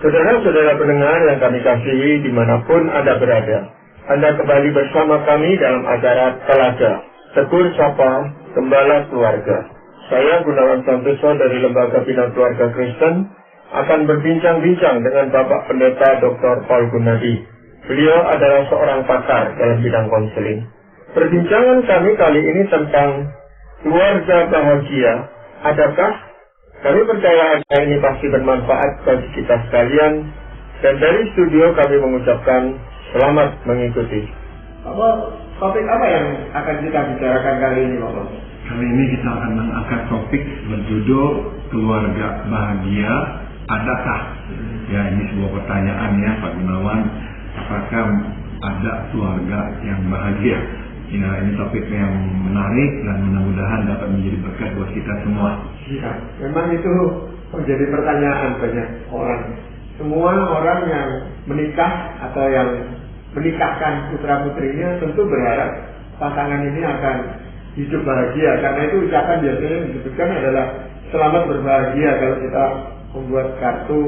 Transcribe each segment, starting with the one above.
Saudara-saudara pendengar yang kami kasihi dimanapun Anda berada, Anda kembali bersama kami dalam acara Telaga, Tegur Sapa, Gembala Keluarga. Saya Gunawan Santoso dari Lembaga Bina Keluarga Kristen akan berbincang-bincang dengan Bapak Pendeta Dr. Paul Gunadi. Beliau adalah seorang pakar dalam bidang konseling. Perbincangan kami kali ini tentang keluarga bahagia. Adakah? Kami percaya acara ini pasti bermanfaat bagi kita sekalian. Dan dari studio kami mengucapkan selamat mengikuti. Topik apa yang akan kita bicarakan kali ini, Bapak? Kali ini kita akan mengangkat topik berjudul keluarga bahagia adakah? Ya, ini sebuah pertanyaan ya Pak Gunawan. Apakah ada keluarga yang bahagia? Ya, ini topik yang menarik dan mudah-mudahan dapat menjadi berkat buat kita semua. Ya, memang itu menjadi pertanyaan banyak orang. Semua orang yang menikah atau yang menikahkan putra-putrinya tentu berharap pasangan ini akan hidup bahagia. Karena itu ucapan biasanya disebutkan adalah selamat berbahagia. Kalau kita membuat kartu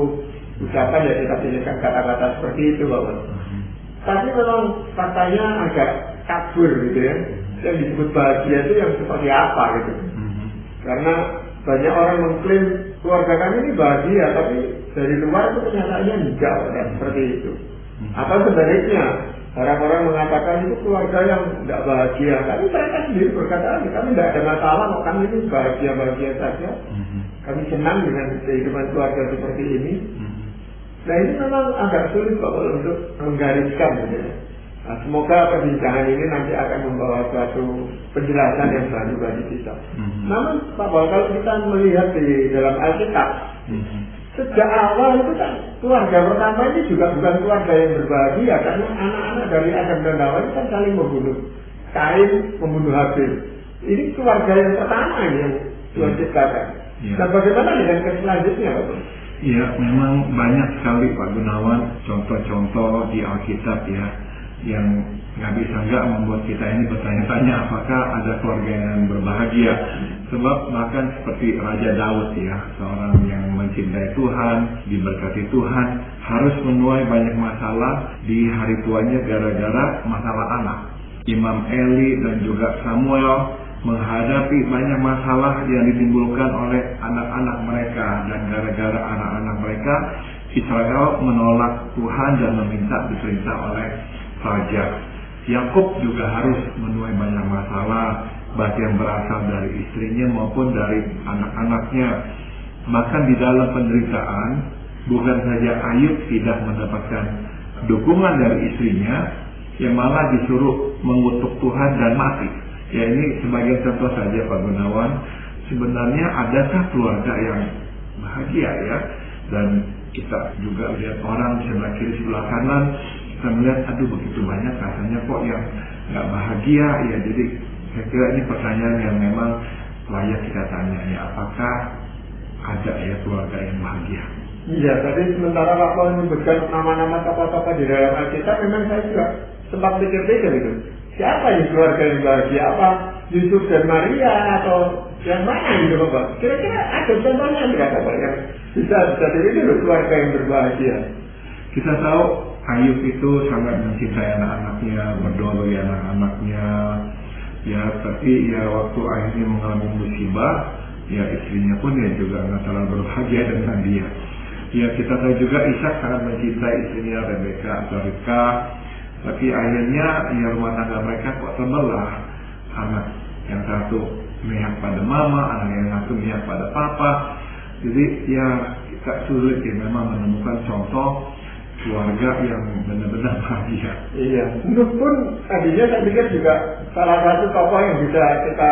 ucapan ya kita pilihkan kata-kata seperti itu, Bapak. Tapi memang faktanya agak kabur gitu ya. Yang disebut bahagia itu yang seperti apa gitu. Karena banyak orang mengklaim keluarga kami ini bahagia, tapi dari luar itu kenyataannya enggak seperti itu. Atau sebaliknya, orang-orang mengatakan itu keluarga yang tidak bahagia. Tapi mereka sendiri berkata, kami tidak ada masalah, kok kami itu bahagia-bahagia saja. Kami senang dengan kehidupan keluarga seperti ini. Nah ini memang agak sulit Bapak untuk menggariskan gitu ya. Nah, semoga perbincangan ini nanti akan membawa suatu penjelasan yang baru bagi kita. Namun Pak Bapak, kalau kita melihat di dalam Alkitab, sejak awal itu kan keluarga pertama ini juga bukan keluarga yang berbahagia, karena anak-anak dari Adam dan Hawa ini kan saling membunuh. Kain membunuh Habil. Ini keluarga yang pertama ini yang Tuhan ciptakan. Dan bagaimana dengan selanjutnya, Bapak? Ya, memang banyak sekali Pak Gunawan contoh-contoh di Alkitab ya, yang nggak membuat kita ini bertanya-tanya apakah ada keluarga yang berbahagia. Sebab bahkan seperti Raja Daud ya, seorang yang mencintai Tuhan, diberkati Tuhan, harus menuai banyak masalah di hari tuanya gara-gara masalah anak. Imam Eli dan juga Samuel menghadapi banyak masalah yang ditimbulkan oleh anak-anak mereka, dan gara-gara anak-anak mereka Israel menolak Tuhan dan meminta diperintah oleh raja. Yakub juga harus menuai banyak masalah, baik yang berasal dari istrinya maupun dari anak-anaknya. Bahkan di dalam penderitaan, bukan saja Ayub tidak mendapatkan dukungan dari istrinya, yang malah disuruh mengutuk Tuhan dan mati. Ya, ini sebagai contoh saja Pak Gunawan. Sebenarnya adakah keluarga yang bahagia ya? Dan kita juga lihat orang sebelah kiri sebelah kanan, kita melihat aduh begitu banyak rasanya kok yang nggak bahagia ya. Jadi saya kira ini pertanyaan yang memang layak kita tanya ya, apakah ada ya keluarga yang bahagia? Iya, tadi sementara Pak Paul menyebutkan nama-nama tokoh-tokoh di dalam Alkitab, memang saya juga sempat pikir-pikir itu. Siapa yang keluarga yang bahagia? Apa Yusuf dan Maria atau yang mana gitu Bapak? Kira-kira ada contohnya enggak Bapak yang bisa jadi itu keluarga yang berbahagia? Kita tahu Ayub itu sangat mencintai anak-anaknya, berdoa bagi anak-anaknya. Ya, tapi ya waktu akhirnya mengalami musibah, ya istrinya pun ya juga nggak terlalu berbahagia dengan dia. Ya, kita tahu juga Ishak sangat mencintai istrinya Rebeka atau Ribka. Tapi akhirnya ya rumah tangga mereka kok terbelah. Anak yang satu memihak pada mama, anak yang satu memihak pada papa. Jadi ya kita sulit ya memang menemukan contoh keluarga yang benar-benar bahagia. Iya, pun tadinya saya pikir juga salah satu tokoh yang bisa kita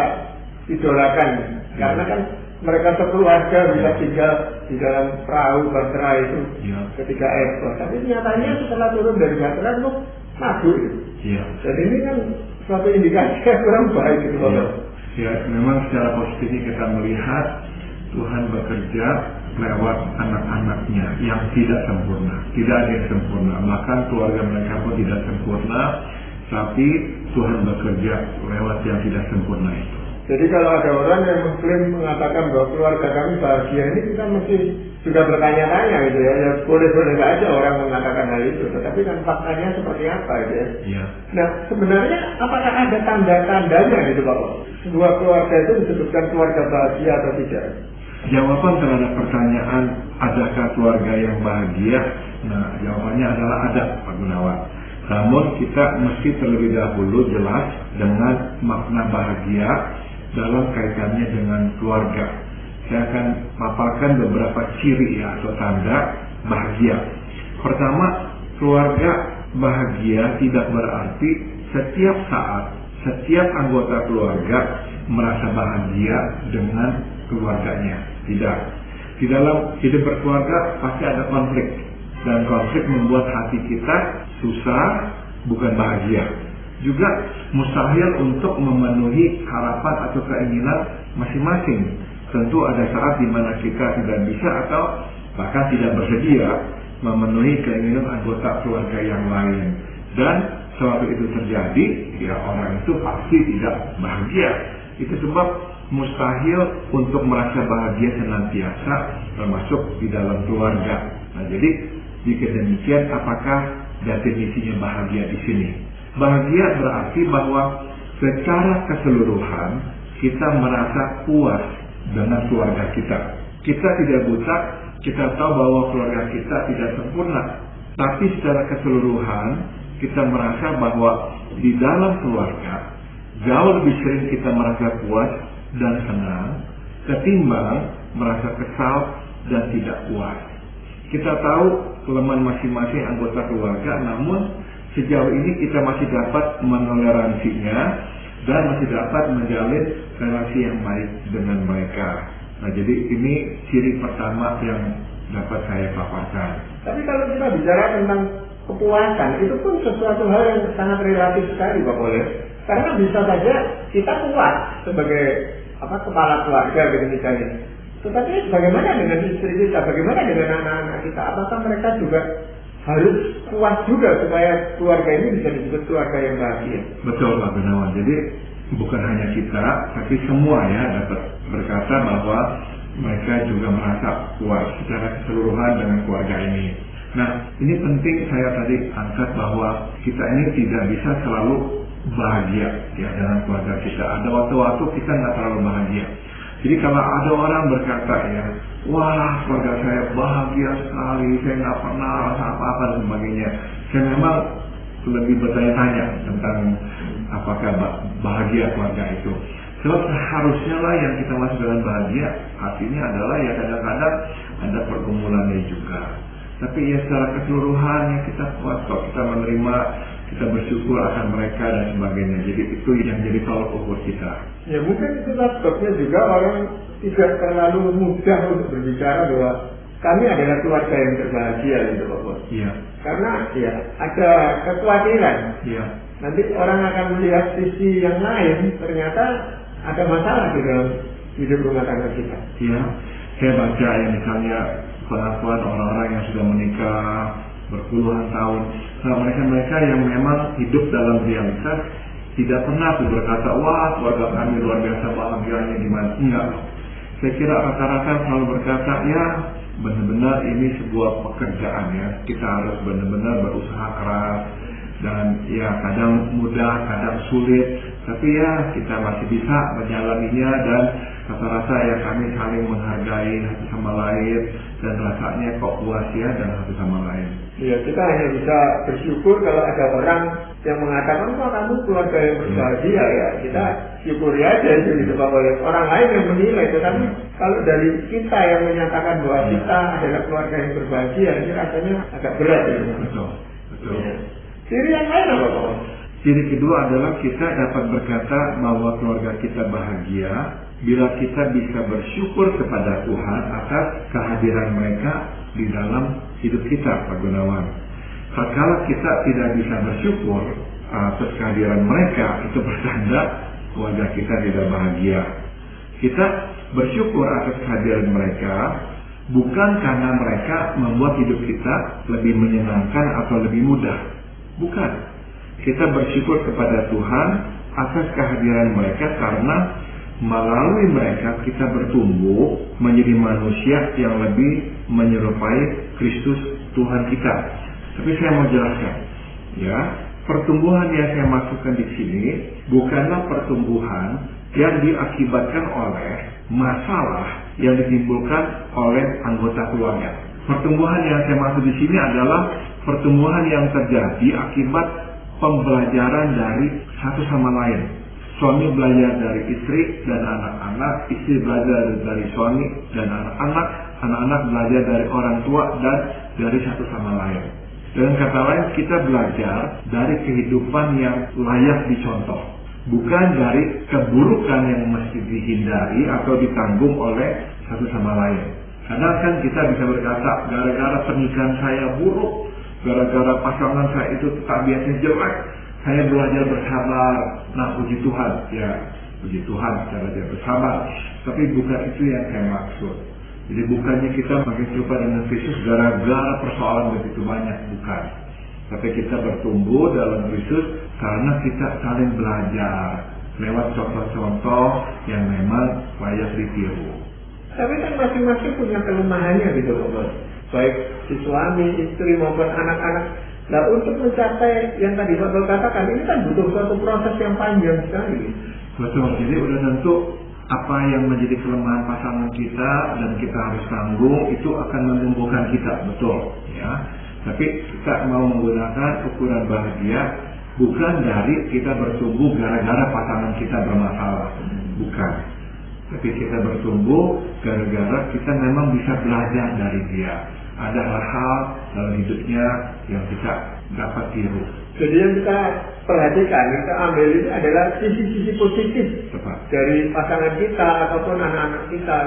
idolakan. Karena kan mereka sekeluarga bisa tinggal di dalam perahu bahtera itu ketika air. Tapi nyatanya setelah turun dari bahtera itu mabuk. Dan ini kan suatu indikasi yang kurang baik gitu Bapak. Ya, memang secara positif kita melihat Tuhan bekerja lewat anak-anaknya yang tidak sempurna. Tidak ada yang sempurna. Bahkan keluarga mereka pun tidak sempurna. Tapi Tuhan bekerja lewat yang tidak sempurna itu. Jadi kalau ada orang yang mengklaim mengatakan bahwa keluarga kami bahagia, ini kita mesti juga bertanya-tanya gitu ya. Ya boleh-boleh saja orang mengatakan hal itu, tetapi kan faktanya seperti apa gitu ya. Iya. Nah sebenarnya apakah ada tanda-tandanya gitu Pak? Sebuah keluarga itu disebutkan keluarga bahagia atau tidak? Jawaban terhadap pertanyaan adakah keluarga yang bahagia? Nah, jawabannya adalah ada, Pak Gunawan. Namun kita mesti terlebih dahulu jelas dengan makna bahagia dalam kaitannya dengan keluarga. Saya akan paparkan beberapa ciri ya atau tanda bahagia. Pertama, keluarga bahagia tidak berarti setiap saat, setiap anggota keluarga merasa bahagia dengan keluarganya. Tidak. Di dalam hidup berkeluarga pasti ada konflik. Dan konflik membuat hati kita susah, bukan bahagia. Juga mustahil untuk memenuhi harapan atau keinginan masing-masing. Tentu ada saat di mana kita tidak bisa atau bahkan tidak bersedia memenuhi keinginan anggota keluarga yang lain. Dan sewaktu itu terjadi, ya orang itu pasti tidak bahagia. Itu sebab mustahil untuk merasa bahagia senantiasa, termasuk di dalam keluarga. Nah, jadi jika demikian, apakah definisinya bahagia di sini? Bahagia berarti bahwa secara keseluruhan kita merasa puas dengan keluarga kita. Kita tidak buta, kita tahu bahwa keluarga kita tidak sempurna, tapi secara keseluruhan kita merasa bahwa di dalam keluarga jauh lebih sering kita merasa puas dan senang ketimbang merasa kesal dan tidak puas. Kita tahu kelemahan masing-masing anggota keluarga, namun sejauh ini kita masih dapat menoleransinya dan masih dapat menjalin relasi yang baik dengan mereka. Nah, jadi ini ciri pertama yang dapat saya paparkan. Tapi kalau kita bicara tentang kepuasan, itu pun sesuatu hal yang sangat relatif sekali Pak Boleh. Karena bisa saja kita puas sebagai kepala keluarga gitu misalnya. Tetapi bagaimana dengan istri kita, bagaimana dengan anak-anak kita? Apakah mereka juga harus puas juga supaya keluarga ini bisa disebut keluarga yang bahagia? Betul Pak Gunawan. Jadi bukan hanya kita, tapi semua ya dapat berkata bahwa mereka juga merasa puas secara keseluruhan dengan keluarga ini. Nah, ini penting saya tadi angkat bahwa kita ini tidak bisa selalu bahagia ya dengan keluarga kita. Ada waktu-waktu kita nggak terlalu bahagia. Jadi kalau ada orang berkata ya, wah keluarga saya bahagia sekali, saya nggak pernah rasa apa-apa dan sebagainya. Saya memang lebih bertanya-tanya tentang apakah bahagia keluarga itu. Sebab seharusnya lah yang kita masuk dengan bahagia, artinya adalah ya kadang-kadang ada pergumulannya juga. Tapi ya secara keseluruhan ya kita puas kok, kita menerima, kita bersyukur akan mereka dan sebagainya. Jadi itu yang jadi tolak ukur kita. Ya mungkin itu sebabnya juga orang tidak terlalu mudah untuk berbicara bahwa kami adalah keluarga yang berbahagia gitu Pak Bos. Iya. Karena ya ada kekhawatiran. Iya. Nanti orang akan melihat sisi yang lain, ternyata ada masalah di dalam hidup rumah tangga kita. Iya. Saya baca ya misalnya pengakuan orang-orang yang sudah menikah berpuluhan tahun. Nah, mereka yang memang hidup dalam realitas tidak pernah tuh berkata, wah keluarga kami luar biasa bahagianya di mana. Enggak. Saya kira rata-rata selalu berkata, ya benar-benar ini sebuah pekerjaan ya. Kita harus benar-benar berusaha keras dan ya kadang mudah, kadang sulit. Tapi ya kita masih bisa menjalaninya dan rata-rata ya kami saling menghargai satu sama lain dan rasanya kok puas ya dan satu sama lain. Ya kita hanya bisa bersyukur kalau ada orang yang mengatakan kok kamu keluarga yang berbahagia ya. Kita syukuri aja itu gitu Pak Boleh. Orang lain yang menilai, tetapi kalau dari kita yang menyatakan bahwa kita adalah keluarga yang berbahagia, ini rasanya agak berat ya. Betul. Ya. Ciri yang lain apa Pak? Ciri kedua adalah kita dapat berkata bahwa keluarga kita bahagia bila kita bisa bersyukur kepada Tuhan atas kehadiran mereka di dalam hidup kita, Pak Gunawan. Kalau kita tidak bisa bersyukur atas kehadiran mereka, itu bertanda keluarga kita tidak bahagia. Kita bersyukur atas kehadiran mereka bukan karena mereka membuat hidup kita lebih menyenangkan atau lebih mudah. Bukan. Kita bersyukur kepada Tuhan atas kehadiran mereka karena melalui mereka kita bertumbuh menjadi manusia yang lebih menyerupai Kristus Tuhan kita. Tapi saya mau jelaskan, ya, pertumbuhan yang saya maksudkan di sini bukanlah pertumbuhan yang diakibatkan oleh masalah yang ditimbulkan oleh anggota keluarga. Pertumbuhan yang saya maksud di sini adalah pertumbuhan yang terjadi akibat pembelajaran dari satu sama lain. Suami belajar dari istri dan anak-anak, istri belajar dari suami dan anak-anak, anak-anak belajar dari orang tua dan dari satu sama lain. Dengan kata lain, kita belajar dari kehidupan yang layak dicontoh, bukan dari keburukan yang mesti dihindari atau ditanggung oleh satu sama lain. Kadang kan kita bisa berkata, gara-gara pernikahan saya buruk, gara-gara pasangan saya itu tabiatnya jelek, saya belajar bersabar. Nah, puji Tuhan, ya, puji Tuhan cara dia bersabar. Tapi bukan itu yang saya maksud. Jadi bukannya kita makin serupa dengan Kristus gara-gara persoalan begitu banyak, bukan. Tapi kita bertumbuh dalam Kristus karena kita saling belajar lewat contoh-contoh yang memang layak ditiru. Tapi kan masing-masing punya kelemahannya gitu Pak. Baik si suami, istri maupun anak-anak. Nah, untuk mencapai yang tadi Pak katakan, ini kan butuh suatu proses yang panjang sekali. Betul, jadi udah tentu apa yang menjadi kelemahan pasangan kita dan kita harus tanggung itu akan menumbuhkan kita, betul, ya. Tapi kita mau menggunakan ukuran bahagia bukan dari kita bertumbuh gara-gara pasangan kita bermasalah, bukan. Tapi kita bertumbuh gara-gara kita memang bisa belajar dari dia. Ada hal-hal dalam hidupnya yang kita dapat tiru. Jadi yang kita perhatikan, kita ambil ini adalah sisi-sisi positif dari pasangan kita ataupun anak-anak kita.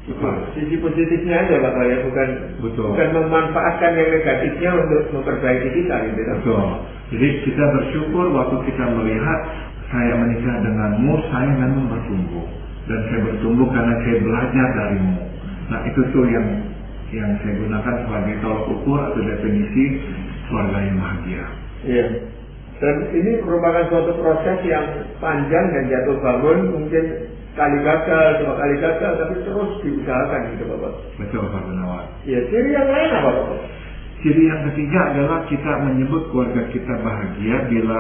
Betul. Sisi positifnya aja Bapak ya, bukan memanfaatkan yang negatifnya untuk memperbaiki kita gitu. Betul. Jadi kita bersyukur waktu kita melihat saya menikah denganmu, saya memang bertumbuh. Dan saya bertumbuh karena saya belajar darimu. Nah, itu tuh yang saya gunakan sebagai tolak ukur atau definisi keluarga yang bahagia. Iya. Dan ini merupakan suatu proses yang panjang dan jatuh bangun, mungkin kali gagal, dua kali gagal, tapi terus diusahakan gitu Bapak. Betul Pak Gunawan. Iya, ciri yang lain apa Bapak? Ciri yang ketiga adalah kita menyebut keluarga kita bahagia bila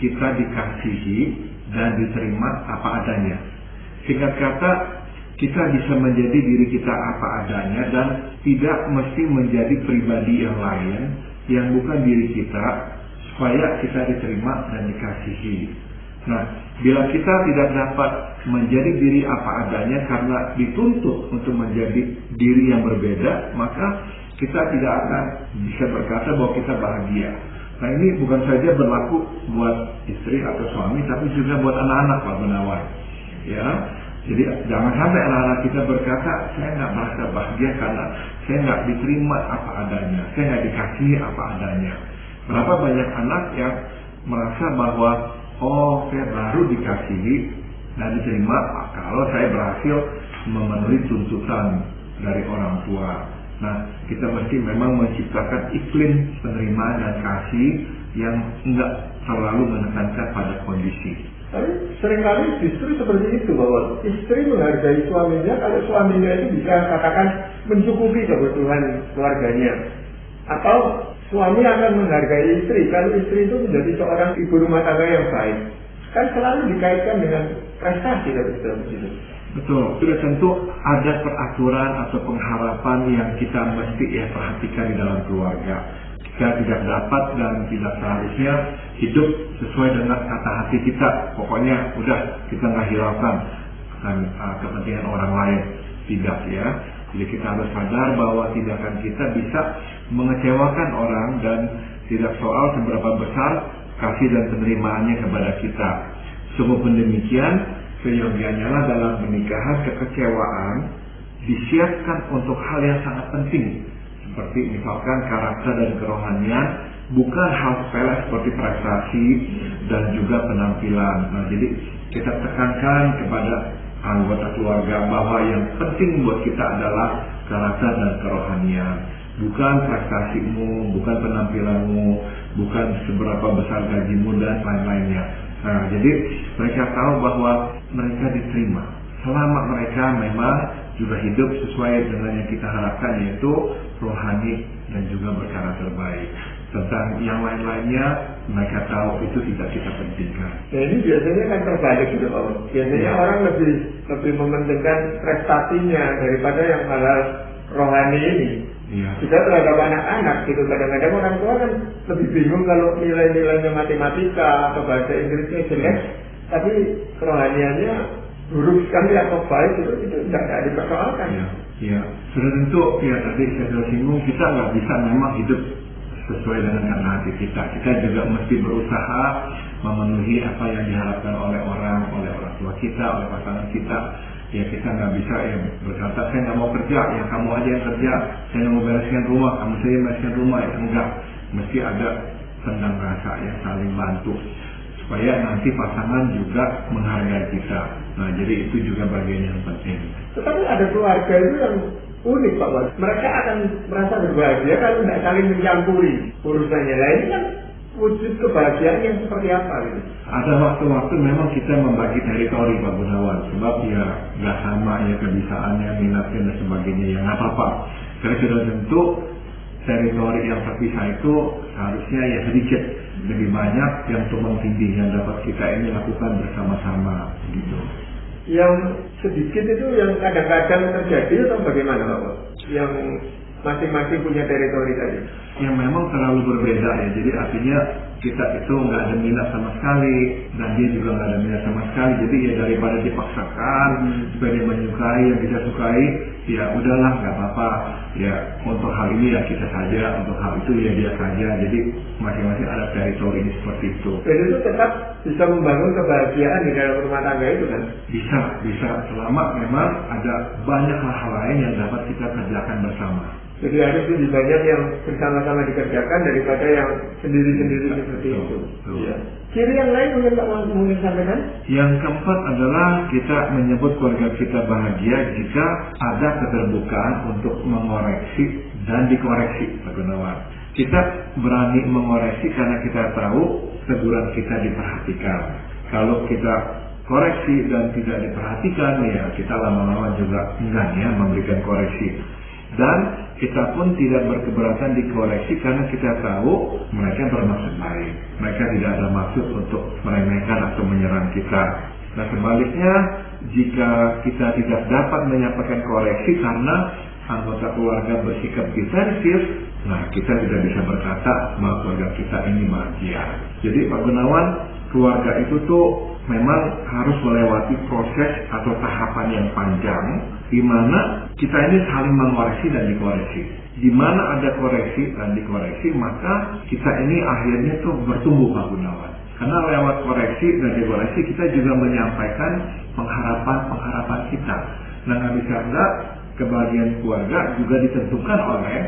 kita dikasihi dan diterima apa adanya. Singkat kata, kita bisa menjadi diri kita apa adanya dan tidak mesti menjadi pribadi yang lain yang bukan diri kita supaya kita diterima dan dikasihi. Nah, bila kita tidak dapat menjadi diri apa adanya karena dituntut untuk menjadi diri yang berbeda, maka kita tidak akan bisa berkata bahwa kita bahagia. Nah, ini bukan saja berlaku buat istri atau suami, tapi juga buat anak-anak Pak Gunawan. Ya, jadi jangan sampai anak-anak kita berkata, saya nggak merasa bahagia karena saya nggak diterima apa adanya, saya nggak dikasihi apa adanya. Berapa banyak anak yang merasa bahwa saya baru dikasihi dan diterima kalau saya berhasil memenuhi tuntutan dari orang tua. Nah, kita mesti memang menciptakan iklim penerimaan dan kasih yang enggak terlalu menekankan pada kondisi. Tapi seringkali justru seperti itu, bahwa istri menghargai suaminya kalau suaminya itu bisa katakan mencukupi kebutuhan keluarganya. Atau suami akan menghargai istri kalau istri itu menjadi seorang ibu rumah tangga yang baik. Kan selalu dikaitkan dengan prestasi dari itu. Betul, sudah tentu ada peraturan atau pengharapan yang kita mesti perhatikan di dalam keluarga. Kita tidak dapat dan tidak seharusnya hidup sesuai dengan kata hati kita. Pokoknya udah kita nggak hiraukan kepentingan orang lain. Tidak ya. Jadi kita harus sadar bahwa tindakan kita bisa mengecewakan orang dan tidak soal seberapa besar kasih dan penerimaannya kepada kita. Sungguh pun demikian, seyogianya lah dalam pernikahan kekecewaan disiapkan untuk hal yang sangat penting, seperti misalkan karakter dan kerohanian, bukan hal sepele seperti prestasi dan juga penampilan. Nah, jadi kita tekankan kepada anggota keluarga bahwa yang penting buat kita adalah karakter dan kerohanian, bukan prestasimu, bukan penampilanmu, bukan seberapa besar gajimu dan lain-lainnya. Nah, jadi mereka tahu bahwa mereka diterima selama mereka memang juga hidup sesuai dengan yang kita harapkan, yaitu rohani dan juga berkarakter baik. Tentang yang lain-lainnya mereka tahu itu tidak kita pentingkan. Nah ini biasanya kan terbalik gitu Pak. Biasanya orang lebih mementingkan prestasinya daripada yang hal rohani ini. Iya. Kita terhadap anak-anak gitu, kadang-kadang orang tua kan lebih bingung kalau nilai-nilainya matematika atau bahasa Inggrisnya jelek, tapi kerohaniannya buruk sekali atau baik itu tidak dipersoalkan. Iya. Sudah tentu ya tadi saya sudah singgung, kita nggak bisa memang hidup sesuai dengan kata hati kita. Kita juga mesti berusaha memenuhi apa yang diharapkan oleh orang tua kita, oleh pasangan kita. Ya kita nggak bisa ya berkata saya nggak mau kerja, ya kamu aja yang kerja, saya nggak mau bereskan rumah, kamu saja bereskan rumah, ya enggak. Mesti ada tendang rasa yang saling bantu supaya nanti pasangan juga menghargai kita. Nah jadi itu juga bagian yang penting. Tetapi ada keluarga itu yang unik Pak Bos. Mereka akan merasa berbahagia kalau tidak saling mencampuri urusannya. Nah ini kan wujud kebahagiaan yang seperti apa gitu? Ada waktu-waktu memang kita membagi teritori Pak Gunawan, sebab ya nggak sama ya kebisaannya, minatnya dan sebagainya, ya nggak apa-apa. Karena sudah tentu teritori yang terpisah itu seharusnya ya sedikit, lebih banyak yang tumpang tindih yang dapat kita ini lakukan bersama-sama gitu. Yang sedikit itu yang kadang-kadang terjadi atau bagaimana Pak Bos? Yang masing-masing punya teritori tadi? Yang memang terlalu berbeda ya, jadi artinya kita itu nggak ada minat sama sekali dan dia juga nggak ada minat sama sekali, jadi ya daripada dipaksakan supaya dia menyukai yang kita sukai, ya udahlah nggak apa-apa ya, untuk hal ini ya kita saja, untuk hal itu ya dia saja. Jadi masing-masing ada teritori ini seperti itu. Dan itu tetap bisa membangun kebahagiaan di dalam rumah tangga itu kan? Bisa selama memang ada banyak hal-hal lain yang dapat kita kerjakan bersama. Jadi harus lebih banyak yang bersama-sama dikerjakan daripada yang sendiri-sendiri seperti itu. Ya. Ciri yang lain mungkin sampaikan? Yang keempat adalah kita menyebut keluarga kita bahagia jika ada keterbukaan untuk mengoreksi dan dikoreksi, Pak Gunawan. Kita berani mengoreksi karena kita tahu teguran kita diperhatikan. Kalau kita koreksi dan tidak diperhatikan, ya kita lama-lama juga enggan ya memberikan koreksi. Dan kita pun tidak berkeberatan dikoreksi karena kita tahu mereka bermaksud baik. Mereka tidak ada maksud untuk meremehkan atau menyerang kita. Nah sebaliknya, jika kita tidak dapat menyampaikan koreksi karena anggota keluarga bersikap defensif, nah kita tidak bisa berkata bahwa keluarga kita ini bahagia. Jadi Pak Gunawan, keluarga itu tuh memang harus melewati proses atau tahapan yang panjang, di mana kita ini saling mengoreksi dan dikoreksi. Di mana ada koreksi dan dikoreksi, maka kita ini akhirnya tuh bertumbuh Pak Gunawan. Karena lewat koreksi dan dikoreksi kita juga menyampaikan pengharapan kita. Nah nggak bisa enggak, kebahagiaan keluarga juga ditentukan oleh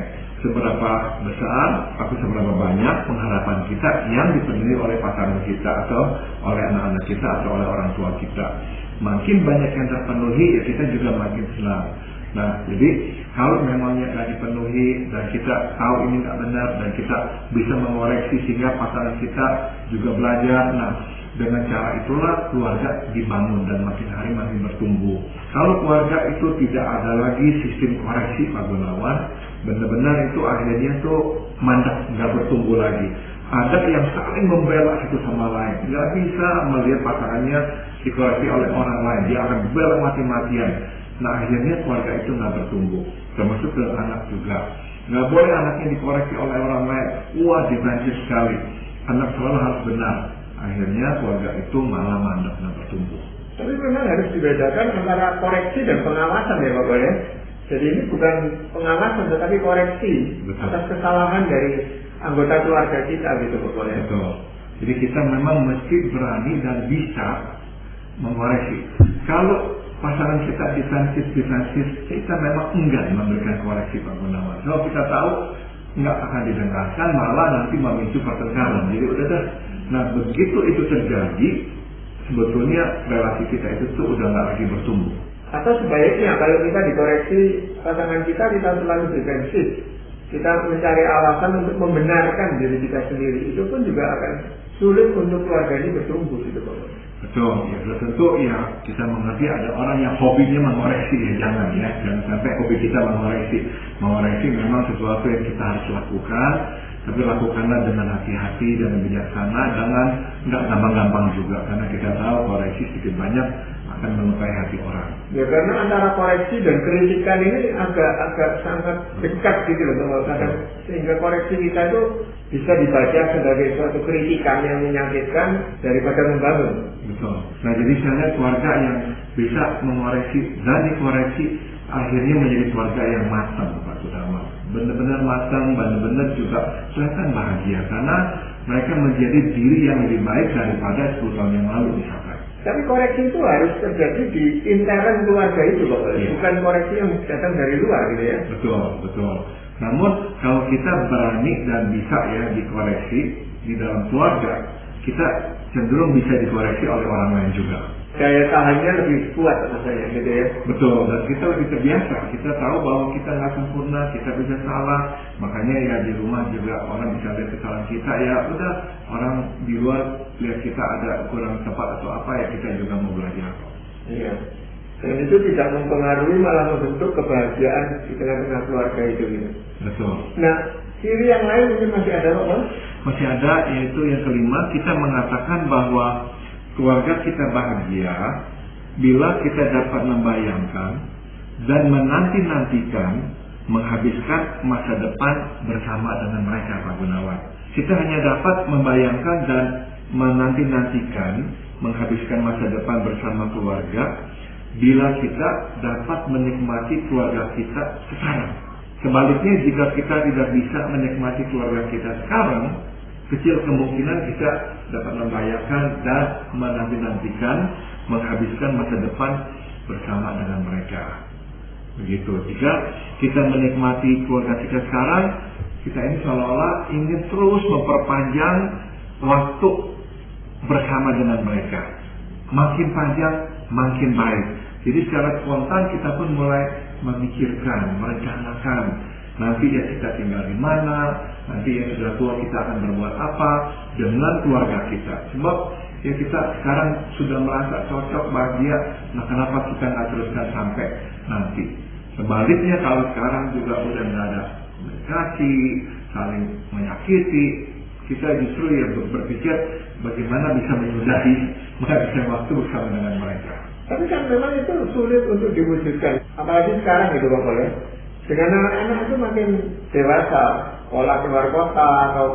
seberapa besar atau seberapa banyak pengharapan kita yang dipenuhi oleh pasangan kita atau oleh anak-anak kita atau oleh orang tua kita. Makin banyak yang terpenuhi, ya kita juga makin senang. Nah, jadi kalau memangnya nggak dipenuhi dan kita tahu ini nggak benar dan kita bisa mengoreksi sehingga pasangan kita juga belajar. Nah, dengan cara itulah keluarga dibangun dan makin hari makin bertumbuh. Kalau keluarga itu tidak ada lagi sistem koreksi Pak Gunawan, benar-benar itu akhirnya tuh mandek, nggak bertumbuh lagi. Ada yang saling membela satu sama lain, nggak bisa melihat pasangannya dikoreksi oleh orang lain, dia akan bela mati-matian. Nah akhirnya keluarga itu nggak bertumbuh, termasuk ke anak juga. Nggak boleh anaknya dikoreksi oleh orang lain, wah defensif sekali, anak selalu harus benar. Akhirnya keluarga itu malah mandek dan bertumbuh. Tapi memang harus dibedakan antara koreksi dan pengawasan ya Bapak ya. Jadi ini bukan pengawasan tetapi koreksi atas kesalahan dari anggota keluarga kita gitu Bapak ya. Betul. Jadi kita memang mesti berani dan bisa mengoreksi. Kalau pasangan kita defensif, kita memang enggan memberikan koreksi Pak Gunawan. Kalau kita tahu nggak akan didengarkan, malah nanti memicu pertengkaran. Jadi udah dah. Nah begitu itu terjadi, sebetulnya relasi kita itu tuh udah nggak lagi bertumbuh. Atau sebaliknya kalau kita dikoreksi pasangan kita selalu defensif, kita mencari alasan untuk membenarkan diri kita sendiri, itu pun juga akan sulit untuk keluarga ini bertumbuh gitu Pak. Betul, ya tentu ya kita mengerti ada orang yang hobinya mengoreksi, ya jangan sampai hobi kita mengoreksi memang sesuatu yang kita harus lakukan, tapi lakukanlah dengan hati-hati dan bijaksana, nggak gampang-gampang juga, karena kita tahu koreksi sedikit banyak akan melukai hati orang. Ya karena antara koreksi dan kritikan ini agak sangat dekat gitu loh, sehingga koreksi kita itu bisa dibaca sebagai suatu kritikan yang menyakitkan daripada membangun. Betul. Nah jadi saya lihat keluarga yang bisa mengoreksi dan dikoreksi akhirnya menjadi keluarga yang matang, Pak Gunawan. Benar-benar matang, benar-benar juga kelihatan bahagia karena mereka menjadi diri yang lebih baik daripada 10 tahun yang lalu misalkan. Tapi koreksi itu harus terjadi di intern keluarga itu, Pak. Ya. Bukan koreksi yang datang dari luar gitu ya. Betul. Namun kalau kita berani dan bisa ya dikoreksi di dalam keluarga, kita cenderung bisa dikoreksi oleh orang lain juga. Daya tahannya lebih kuat rasanya gitu ya. Betul, dan kita lebih terbiasa. Kita tahu bahwa kita nggak sempurna, kita bisa salah. Makanya ya di rumah juga orang bisa lihat kesalahan kita, ya udah orang di luar lihat kita ada kurang tepat atau apa, ya kita juga mau belajar. Iya. Dan itu tidak mempengaruhi, malah membentuk kebahagiaan di tengah-tengah keluarga itu gitu. Betul. Nah, ciri yang lain mungkin masih ada Pak? Masih ada, yaitu yang kelima, kita mengatakan bahwa keluarga kita bahagia bila kita dapat membayangkan dan menanti-nantikan menghabiskan masa depan bersama dengan mereka, Pak Gunawan. Kita hanya dapat membayangkan dan menanti-nantikan menghabiskan masa depan bersama keluarga bila kita dapat menikmati keluarga kita sekarang. Sebaliknya, jika kita tidak bisa menikmati keluarga kita sekarang, kecil kemungkinan kita dapat membayangkan dan menanti-nantikan menghabiskan masa depan bersama dengan mereka. Begitu. Jika kita menikmati keluarga kita sekarang, kita ini seolah-olah ingin terus memperpanjang waktu bersama dengan mereka. Makin panjang, makin baik. Jadi secara spontan kita pun mulai memikirkan, merencanakan nanti ya kita tinggal di mana, nanti ya sudah tua kita akan berbuat apa dengan keluarga kita. Sebab ya kita sekarang sudah merasa cocok, bahagia, nah kenapa kita nggak teruskan sampai nanti? Sebaliknya kalau sekarang juga udah nggak ada komunikasi, saling menyakiti, kita justru ya berpikir bagaimana bisa menyudahi menghabiskan waktu bersama dengan mereka. Tapi kan memang itu sulit untuk diwujudkan, apalagi sekarang gitu Pak ya. Dengan anak-anak itu makin dewasa, sekolah keluar kota atau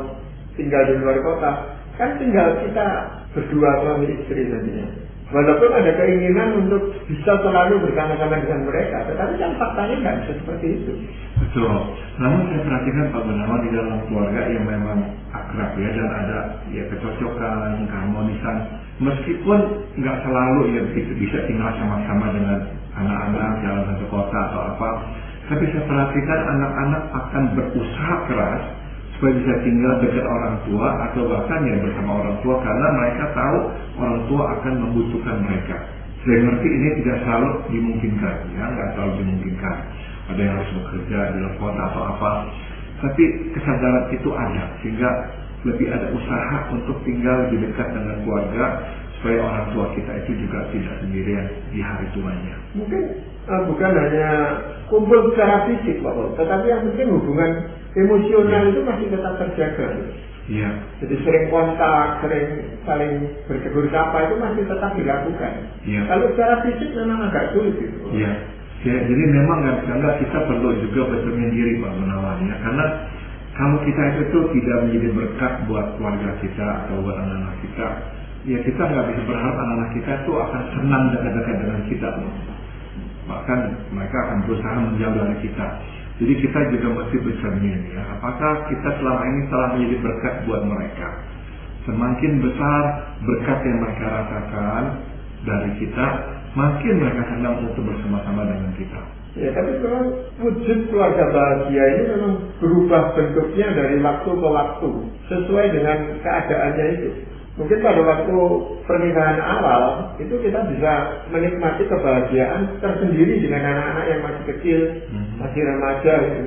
tinggal di luar kota, kan tinggal kita berdua suami istri nantinya. Walaupun ada keinginan untuk bisa selalu bersama-sama dengan mereka, tetapi kan faktanya nggak bisa seperti itu. Betul. Namun saya perhatikan Pak Gunawan di dalam keluarga yang memang akrab ya, dan ada ya kecocokan, keharmonisan. Meskipun nggak selalu ya bisa tinggal sama-sama dengan anak-anak dalam satu kota atau apa, tapi saya perhatikan anak-anak akan berusaha keras supaya bisa tinggal dekat orang tua atau bahkan ya bersama orang tua, karena mereka tahu orang tua akan membutuhkan mereka. Saya ngerti ini tidak selalu dimungkinkan, ya nggak selalu dimungkinkan. Ada yang harus bekerja di luar kota atau apa, tapi kesadaran itu ada, sehingga lebih ada usaha untuk tinggal lebih dekat dengan keluarga supaya orang tua kita itu juga tidak sendirian di hari tuanya. Mungkin bukan hanya kumpul secara fisik Pak, tetapi yang penting hubungan emosional itu masih tetap terjaga. Iya. Jadi sering kontak, sering saling bertegur sapa itu masih tetap dilakukan. Iya. Kalau secara fisik memang agak sulit itu. Iya. Ya, jadi memang nggak kita perlu juga bercermin diri Pak Gunawan ya, karena kalau kita itu tidak menjadi berkat buat keluarga kita atau buat anak-anak kita, ya kita nggak bisa berharap anak-anak kita itu akan senang dekat-dekat dengan kita. Bahkan mereka akan berusaha menjauh dari kita. Jadi kita juga mesti bercermin ya, apakah kita selama ini telah menjadi berkat buat mereka. Semakin besar berkat yang mereka rasakan dari kita, makin mereka senang untuk bersama-sama dengan kita. Ya, tapi memang wujud keluarga bahagia ini memang berubah bentuknya dari waktu ke waktu sesuai dengan keadaannya itu. Mungkin pada waktu pernikahan awal itu kita bisa menikmati kebahagiaan tersendiri dengan anak-anak yang masih kecil, masih remaja gitu.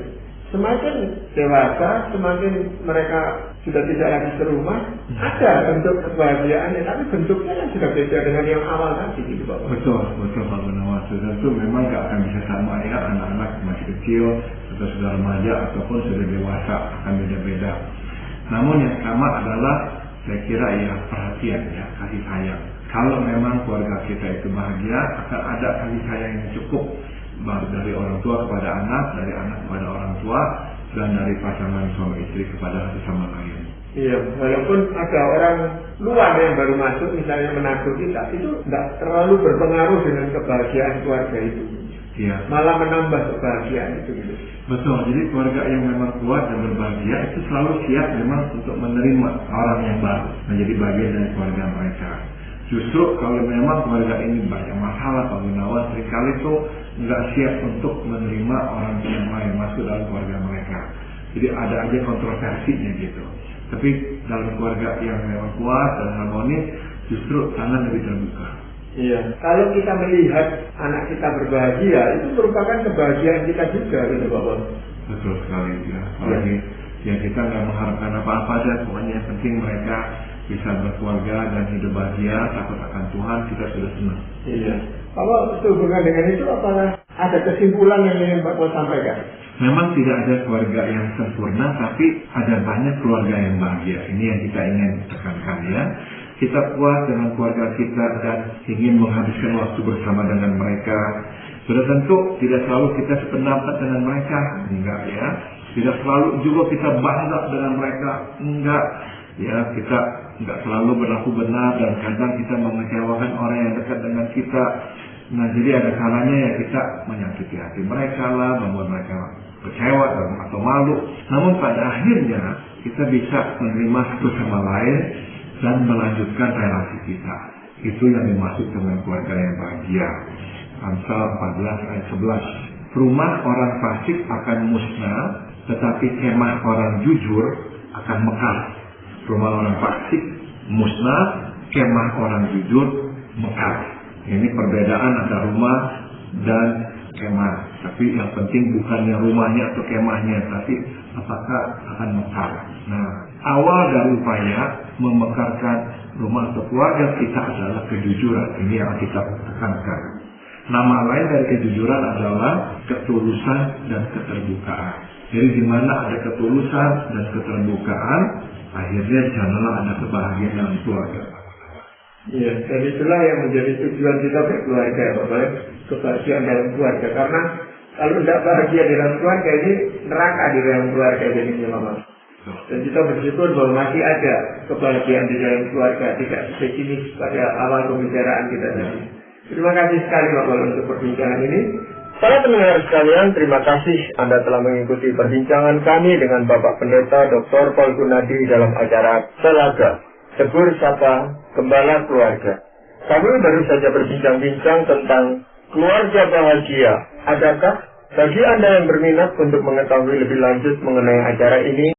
semakin dewasa, semakin mereka sudah tidak lagi serumah, ada bentuk kebahagiaannya, tapi bentuknya kan sudah beda dengan yang awal tadi gitu Pak. Betul Pak Gunawan. Tentu memang nggak akan bisa sama ya, anak-anak masih kecil, sudah remaja ataupun sudah dewasa akan beda-beda. Namun yang sama adalah saya kira ya perhatian ya, kasih sayang. Kalau memang keluarga kita itu bahagia, akan ada kasih sayang yang cukup dari orang tua kepada anak, dari anak kepada orang tua, dan dari pasangan suami istri kepada satu sama lain. Iya, walaupun ada orang luar yang baru masuk misalnya menaruh kita, itu tidak terlalu berpengaruh dengan kebahagiaan keluarga itu. Iya. Malah menambah kebahagiaan itu gitu. Betul, jadi keluarga yang memang kuat dan berbahagia itu selalu siap memang untuk menerima orang yang baru menjadi bagian dari keluarga mereka. Justru kalau memang keluarga ini banyak masalah, Pak Gunawan, seringkali itu nggak siap untuk menerima orang yang lain masuk dalam keluarga mereka. Jadi ada aja kontroversinya gitu. Tapi dalam keluarga yang memang kuat dan harmonis, justru tangan lebih terbuka. Iya, kalau kita melihat anak kita berbahagia, itu merupakan kebahagiaan kita juga, gitu Bapak. Betul sekali ya. Apalagi ya kita nggak mengharapkan apa-apa aja, pokoknya yang penting mereka bisa berkeluarga dan hidup bahagia, takut akan Tuhan, kita sudah senang. Iya. Bapak sehubungan dengan itu, apakah ada kesimpulan yang ingin Bapak sampaikan? Memang tidak ada keluarga yang sempurna, tapi ada banyak keluarga yang bahagia. Ini yang kita ingin tekankan ya. Kita puas dengan keluarga kita dan ingin menghabiskan waktu bersama dengan mereka. Sudah tentu tidak selalu kita sependapat dengan mereka, enggak ya. Tidak selalu juga kita bangga dengan mereka, enggak. Ya, kita enggak selalu berlaku benar dan kadang kita mengecewakan orang yang dekat dengan kita. Nah, jadi ada kalanya ya kita menyakiti hati mereka lah, membuat mereka kecewa atau malu. Namun pada akhirnya kita bisa menerima satu sama lain dan melanjutkan relasi kita. Itu yang dimaksud dengan keluarga yang bahagia. Amsal 14 ayat 11. Rumah orang fasik akan musnah, tetapi kemah orang jujur akan mekar. Rumah orang fasik musnah, kemah orang jujur mekar. Ini perbedaan antara rumah dan kemah. Tapi yang penting bukannya rumahnya atau kemahnya, tapi apakah akan mekar. Nah, awal dari upaya memekarkan rumah atau keluarga kita adalah kejujuran. Ini yang kita tekankan. Nama lain dari kejujuran adalah ketulusan dan keterbukaan. Jadi di mana ada ketulusan dan keterbukaan, akhirnya di sanalah ada kebahagiaan dalam keluarga. Iya, dan itulah yang menjadi tujuan kita berkeluarga, Bapak. Kebahagiaan dalam keluarga. Karena kalau tidak bahagia di dalam keluarga, ini neraka di dalam keluarga jadinya, Bapak. Dan kita bersyukur bahwa masih ada kebahagiaan di dalam keluarga, tidak pesimis pada awal pembicaraan kita tadi. Terima kasih sekali Bapak untuk perbincangan ini. Para pendengar sekalian, terima kasih Anda telah mengikuti perbincangan kami dengan Bapak Pendeta Dr. Paul Gunadi dalam acara Telaga Tegur Sapa Gembala Keluarga. Kami baru saja berbincang-bincang tentang keluarga bahagia. Adakah bagi Anda yang berminat untuk mengetahui lebih lanjut mengenai acara ini,